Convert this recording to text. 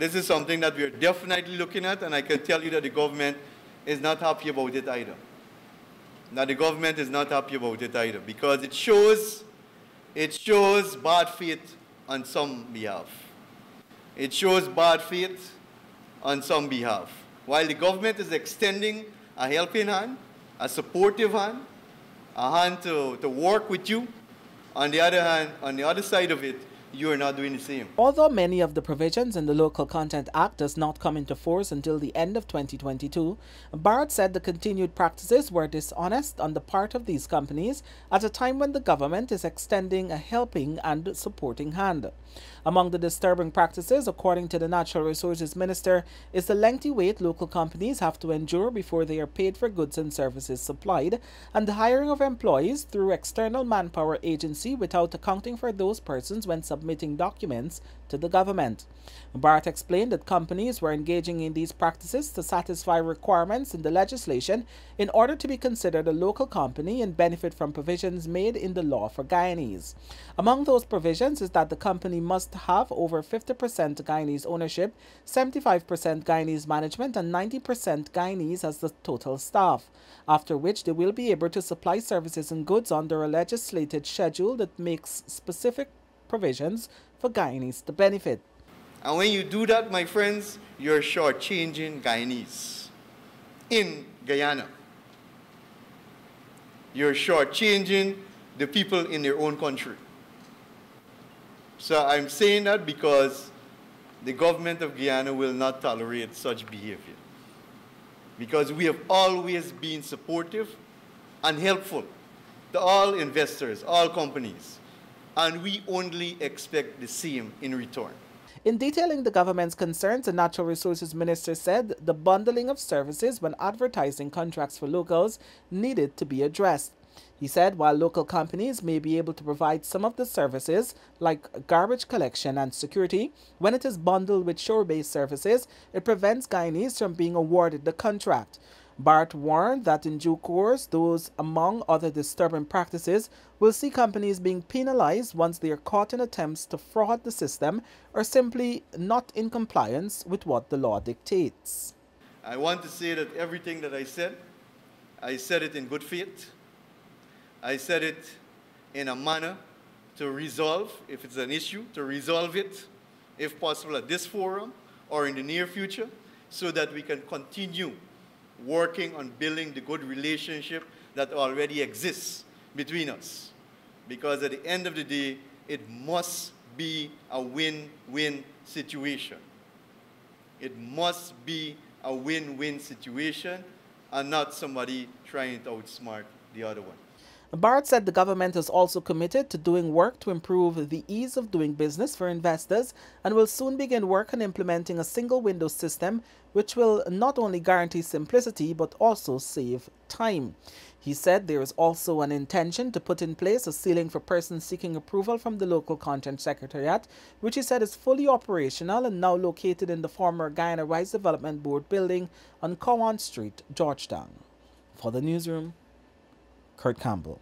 This is something that we're definitely looking at, and I can tell you that the government is not happy about it either. Now, the government is not happy about it either, because it shows bad faith on some behalf. It shows bad faith on some behalf. While the government is extending a helping hand, a supportive hand, a hand to work with you, on the other hand, on the other side of it, you are not doing the same. Although many of the provisions in the Local Content Act does not come into force until the end of 2022, Bharrat said the continued practices were dishonest on the part of these companies at a time when the government is extending a helping and supporting hand. Among the disturbing practices, according to the Natural Resources Minister, is the lengthy wait local companies have to endure before they are paid for goods and services supplied, and the hiring of employees through external manpower agency without accounting for those persons when submitting documents to the government. Bharrat explained that companies were engaging in these practices to satisfy requirements in the legislation in order to be considered a local company and benefit from provisions made in the law for Guyanese. Among those provisions is that the company must have over 50% Guyanese ownership, 75% Guyanese management, and 90% Guyanese as the total staff, after which they will be able to supply services and goods under a legislated schedule that makes specific provisions for Guyanese to benefit. And when you do that, my friends, you're shortchanging Guyanese in Guyana. You're shortchanging the people in their own country. So I'm saying that because the government of Guyana will not tolerate such behavior. Because we have always been supportive and helpful to all investors, all companies. And we only expect the same in return. In detailing the government's concerns, the Natural Resources Minister said the bundling of services when advertising contracts for locals needed to be addressed. He said while local companies may be able to provide some of the services, like garbage collection and security, when it is bundled with shore-based services, it prevents Guyanese from being awarded the contract. Bharrat warned that in due course, those, among other disturbing practices, will see companies being penalized once they are caught in attempts to fraud the system or simply not in compliance with what the law dictates. I want to say that everything that I said it in good faith. I said it in a manner to resolve, if it's an issue, to resolve it, if possible, at this forum or in the near future, so that we can continue working on building the good relationship that already exists between us. Because at the end of the day, it must be a win-win situation. It must be a win-win situation and not somebody trying to outsmart the other one. Bharrat said the government is also committed to doing work to improve the ease of doing business for investors and will soon begin work on implementing a single window system which will not only guarantee simplicity but also save time. He said there is also an intention to put in place a ceiling for persons seeking approval from the Local Content Secretariat, which he said is fully operational and now located in the former Guyana Rice Development Board building on Cowan Street, Georgetown. For the newsroom, Kurt Campbell.